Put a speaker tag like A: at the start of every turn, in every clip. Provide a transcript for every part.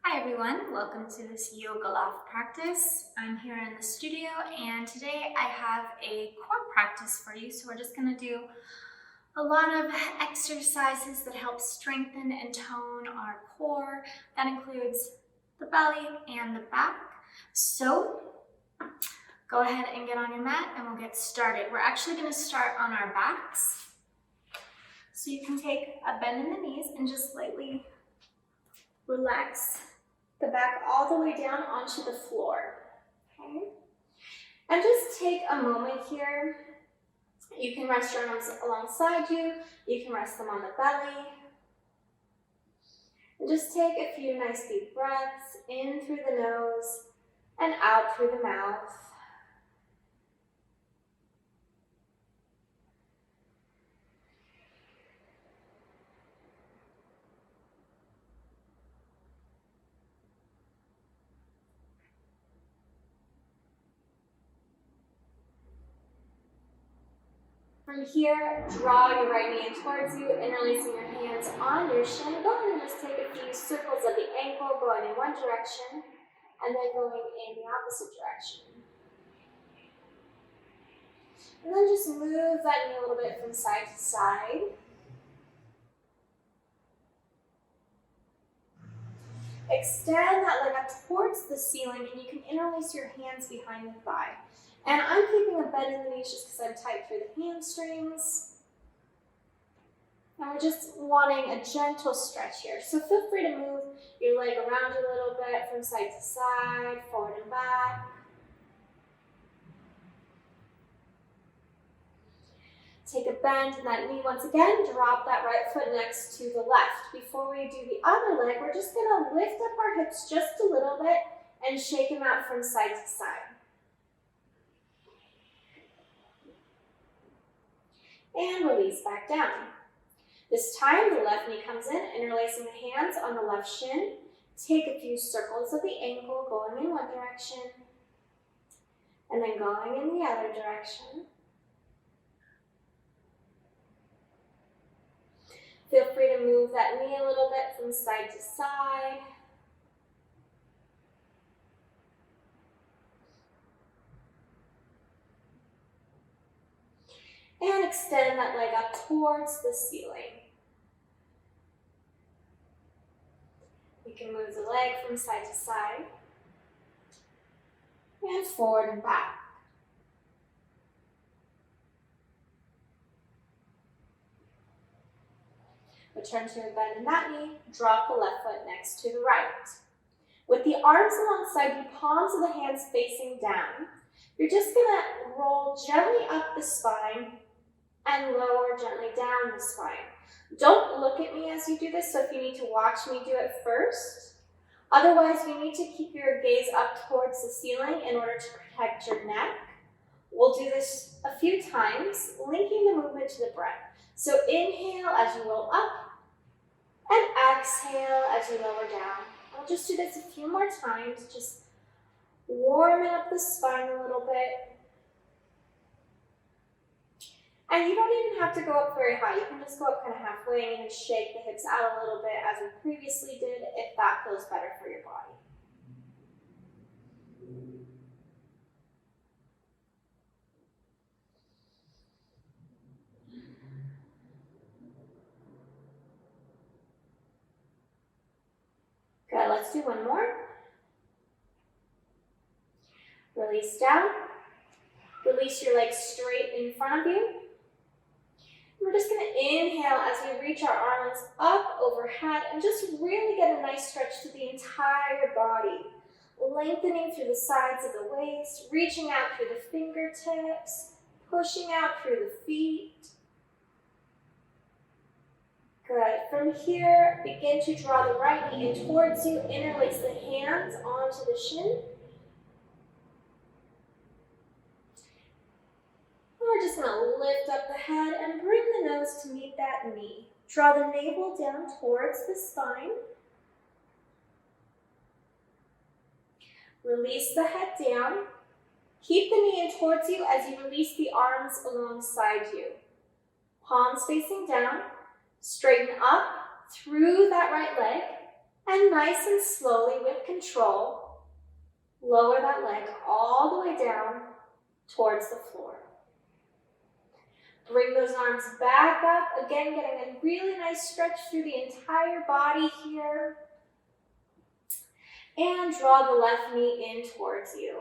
A: Hi everyone, welcome to this yoga loft practice. I'm here in the studio and today I have a core practice for you. So we're just going to do a lot of exercises that help strengthen and tone our core. That includes the belly and the back. So go ahead and get on your mat and we'll get started. We're actually going to start on our backs. So you can take a bend in the knees and just lightly relax the back all the way down onto the floor, okay? And just take a moment here. You can rest your arms alongside you. You can rest them on the belly. And just take a few nice deep breaths in through the nose and out through the mouth. From here, draw your right knee in towards you, interlacing your hands on your shin. Go ahead and just take a few circles of the ankle, going in one direction, and then going in the opposite direction. And then just move that knee a little bit from side to side. Extend that leg up towards the ceiling, and you can interlace your hands behind the thigh. And I'm keeping a bend in the knees just because I'm tight through the hamstrings. And we're just wanting a gentle stretch here. So feel free to move your leg around a little bit from side to side, forward and back. Take a bend in that knee once again. Drop that right foot next to the left. Before we do the other leg, we're just going to lift up our hips just a little bit and shake them out from side to side. And release back down. This time, the left knee comes in, interlacing the hands on the left shin. Take a few circles of the ankle, going in one direction, and then going in the other direction. Feel free to move that knee a little bit from side to side. And extend that leg up towards the ceiling. You can move the leg from side to side. And forward and back. Return to a bend in that knee. Drop the left foot next to the right. With the arms alongside you, palms of the hands facing down, you're just going to roll gently up the spine and lower gently down the spine. Don't look at me as you do this, so if you need to watch me do it first. Otherwise, you need to keep your gaze up towards the ceiling in order to protect your neck. We'll do this a few times, linking the movement to the breath. So inhale as you roll up, and exhale as you lower down. I'll just do this a few more times, just warming up the spine a little bit. And you don't even have to go up very high. You can just go up kind of halfway and shake the hips out a little bit as we previously did, if that feels better for your body. Good, let's do one more. Release down. Release your legs straight in front of you. We're just going to inhale as we reach our arms up overhead and just really get a nice stretch to the entire body. Lengthening through the sides of the waist, reaching out through the fingertips, pushing out through the feet. Good. From here, begin to draw the right knee in towards you. Interlace the hands onto the shin. We're just going to lift up the head and bring the nose to meet that knee. Draw the navel down towards the spine. Release the head down. Keep the knee in towards you as you release the arms alongside you. Palms facing down. Straighten up through that right leg. And nice and slowly with control, lower that leg all the way down towards the floor. Bring those arms back up, again getting a really nice stretch through the entire body here. And draw the left knee in towards you.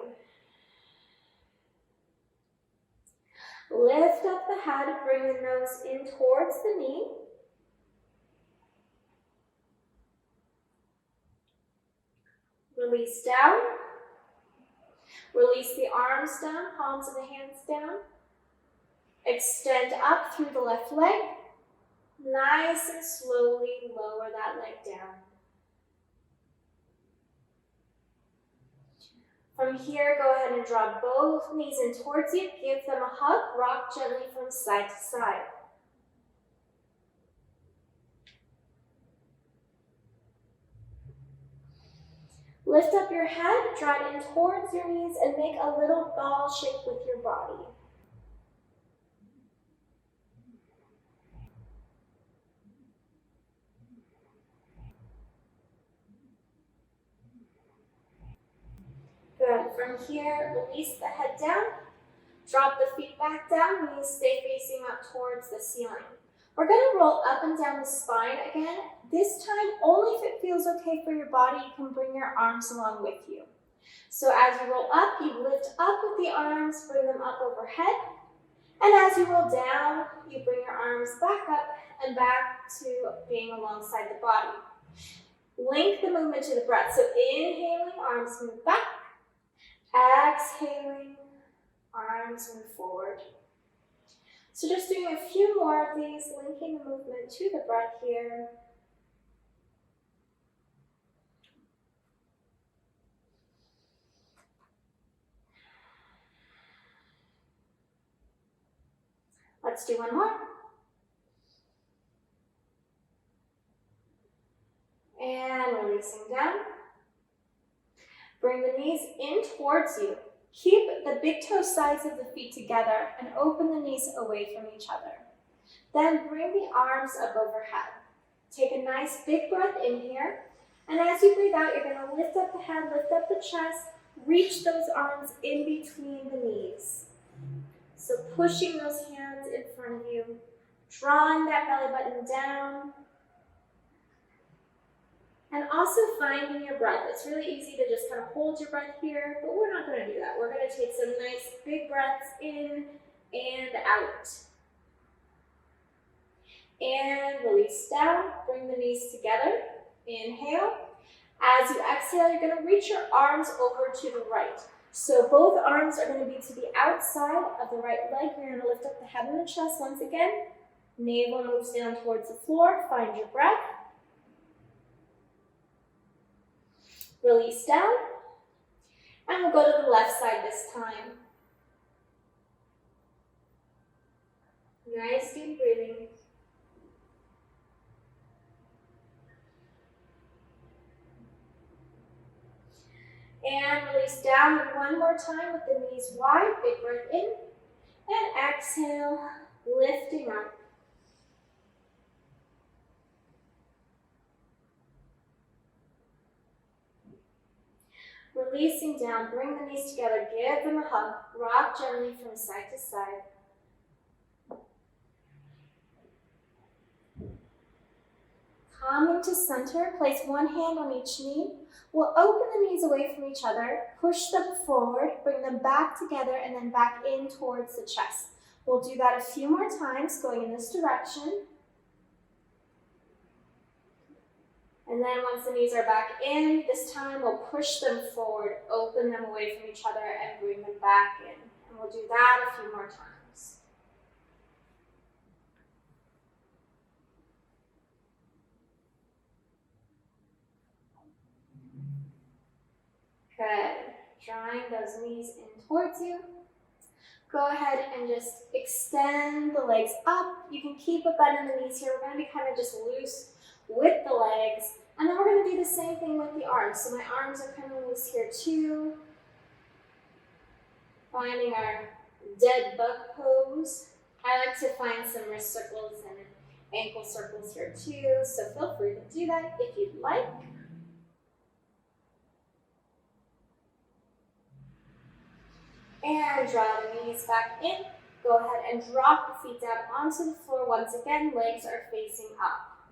A: Lift up the head, bring the nose in towards the knee. Release down. Release the arms down, palms of the hands down. Extend up through the left leg. Nice and slowly lower that leg down. From here, go ahead and draw both knees in towards you. Give them a hug. Rock gently from side to side. Lift up your head, draw it in towards your knees, and make a little ball shape with your body. Good. From here, release the head down. Drop the feet back down, knees stay facing up towards the ceiling. We're going to roll up and down the spine again. This time, only if it feels okay for your body, you can bring your arms along with you. So as you roll up, you lift up with the arms, bring them up overhead. And as you roll down, you bring your arms back up and back to being alongside the body. Link the movement to the breath. So inhaling, arms move back. Exhaling, arms move forward. So just doing a few more of these, linking the movement to the breath here. Let's do one more. And releasing down. Bring the knees in towards you. Keep the big toe sides of the feet together and open the knees away from each other. Then bring the arms up overhead. Take a nice big breath in here. And as you breathe out, you're going to lift up the head, lift up the chest, reach those arms in between the knees. So pushing those hands in front of you, drawing that belly button down. And also finding your breath. It's really easy to just kind of hold your breath here, but we're not going to do that. We're going to take some nice big breaths in and out. And release down, bring the knees together. Inhale. As you exhale, you're going to reach your arms over to the right. So both arms are going to be to the outside of the right leg. You're going to lift up the head and the chest once again. Navel moves down towards the floor. Find your breath. Release down, and we'll go to the left side this time. Nice deep breathing. And release down one more time with the knees wide. Big breath in, and exhale, lifting up. Releasing down, bring the knees together, give them a hug, rock gently from side to side. Coming to center, place one hand on each knee. We'll open the knees away from each other, push them forward, bring them back together, and then back in towards the chest. We'll do that a few more times, going in this direction. And then once the knees are back in, this time we'll push them forward, open them away from each other, and bring them back in. And we'll do that a few more times. Good. Drawing those knees in towards you. Go ahead and just extend the legs up. You can keep a bend in the knees here. We're going to be kind of just loose with the legs. And then we're going to do the same thing with the arms. So my arms are kind of loose here too. Finding our dead bug pose. I like to find some wrist circles and ankle circles here too. So feel free to do that if you'd like. And draw the knees back in. Go ahead and drop the feet down onto the floor. Once again, legs are facing up.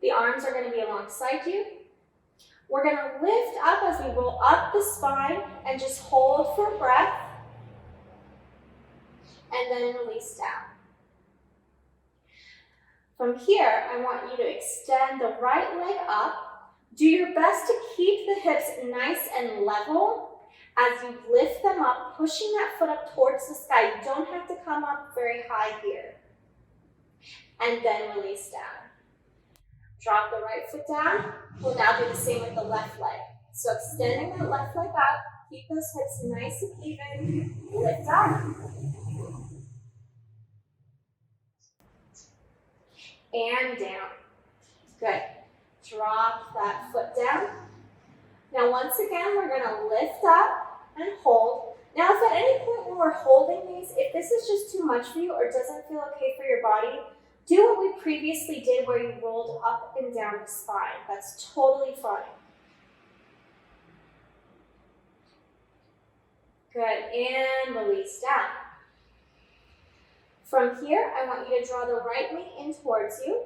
A: The arms are going to be alongside you. We're going to lift up as we roll up the spine and just hold for breath. And then release down. From here, I want you to extend the right leg up. Do your best to keep the hips nice and level as you lift them up, pushing that foot up towards the sky. You don't have to come up very high here. And then release down. Drop the right foot down. We'll now do the same with the left leg. So extending that left leg up, keep those hips nice and even. Lift up. And down. Good. Drop that foot down. Now once again, we're going to lift up and hold. Now if at any point when we're holding these, if this is just too much for you or doesn't feel okay for your body, do what we previously did where you rolled up and down the spine. That's totally fine. Good, and release down. From here, I want you to draw the right knee in towards you.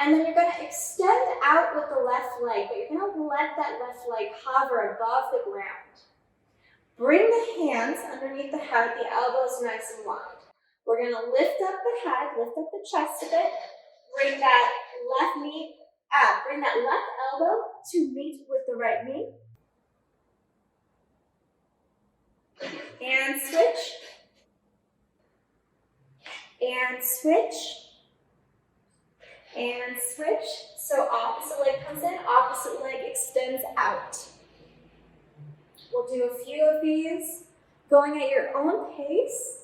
A: And then you're going to extend out with the left leg, but you're going to let that left leg hover above the ground. Bring the hands underneath the head, the elbows nice and wide. We're going to lift up the head, lift up the chest a bit. Bring that left knee out. Bring that left elbow to meet with the right knee. And switch. And switch. And switch. So opposite leg comes in, opposite leg extends out. We'll do a few of these, going at your own pace.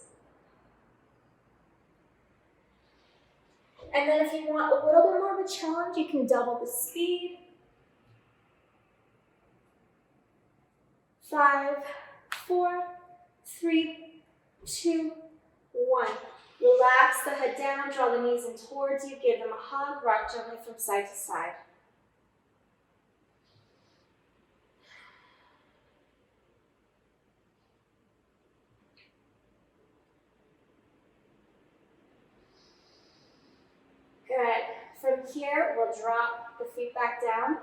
A: And then if you want a little bit more of a challenge, you can double the speed. 5, 4, 3, 2, 1. Relax the head down, draw the knees in towards you, give them a hug, rock gently from side to side. Good. From here, we'll drop the feet back down.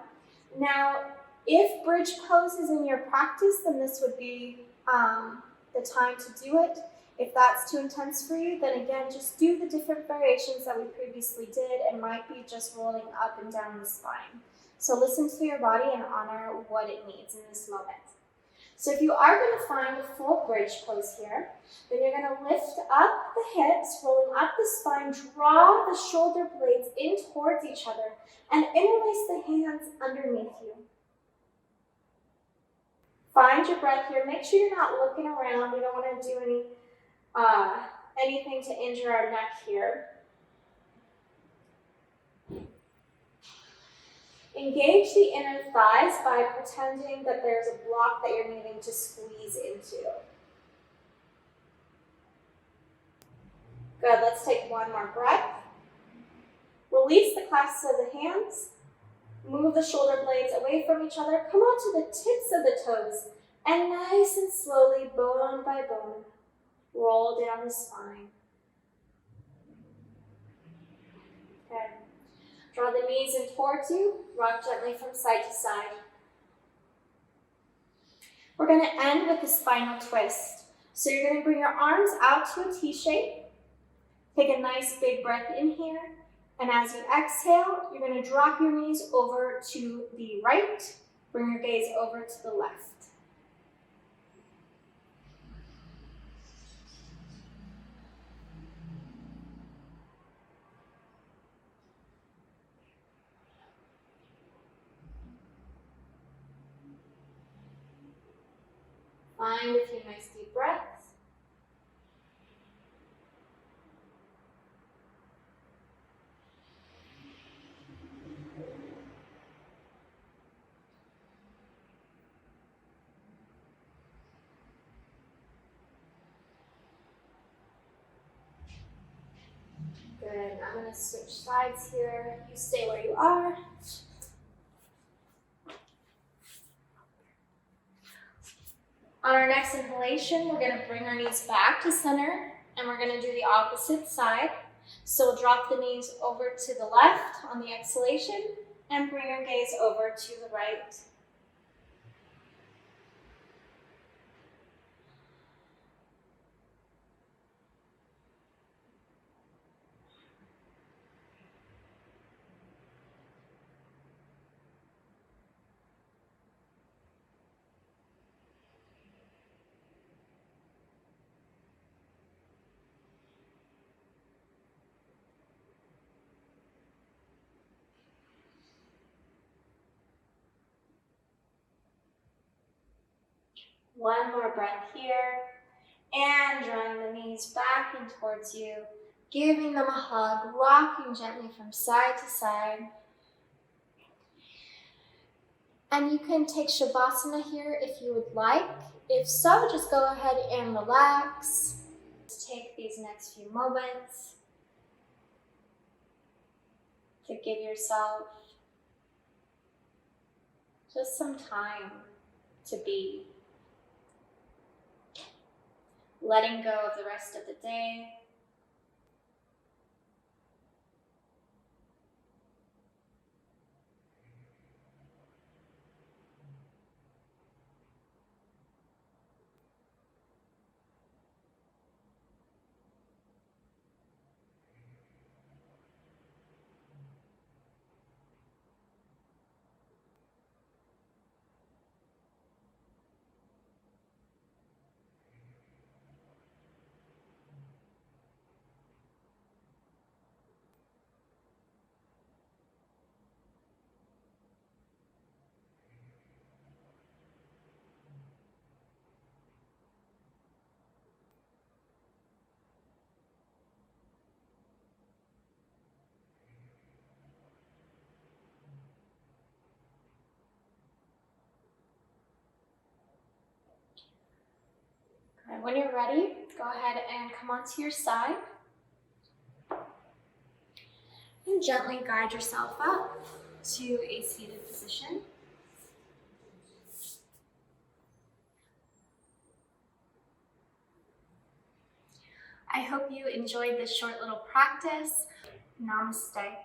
A: Now, if bridge pose is in your practice, then this would be the time to do it. If that's too intense for you, then again, just do the different variations that we previously did. It might be just rolling up and down the spine. So listen to your body and honor what it needs in this moment. So if you are going to find a full bridge pose here, then you're going to lift up the hips, rolling up the spine, draw the shoulder blades in towards each other, and interlace the hands underneath you. Find your breath here. Make sure you're not looking around. We don't want to do anything to injure our neck here. Engage the inner thighs by pretending that there's a block that you're needing to squeeze into. Good, let's take one more breath. Release the clasps of the hands. Move the shoulder blades away from each other. Come onto the tips of the toes. And nice and slowly, bone by bone, roll down the spine. Okay. Draw the knees in towards you. Rock gently from side to side. We're going to end with the spinal twist. So you're going to bring your arms out to a T shape. Take a nice big breath in here. And as you exhale, you're going to drop your knees over to the right. Bring your gaze over to the left. Find a few nice deep breaths. Good. I'm going to switch sides here. You stay where you are. On our next inhalation, we're going to bring our knees back to center, and we're going to do the opposite side. So we'll drop the knees over to the left on the exhalation and bring our gaze over to the right. One more breath here, and drawing the knees back and towards you, giving them a hug, rocking gently from side to side. And you can take Shavasana here if you would like. If so, just go ahead and relax. Just take these next few moments to give yourself just some time to be. Letting go of the rest of the day. And when you're ready, go ahead and come onto your side. And gently guide yourself up to a seated position. I hope you enjoyed this short little practice. Namaste.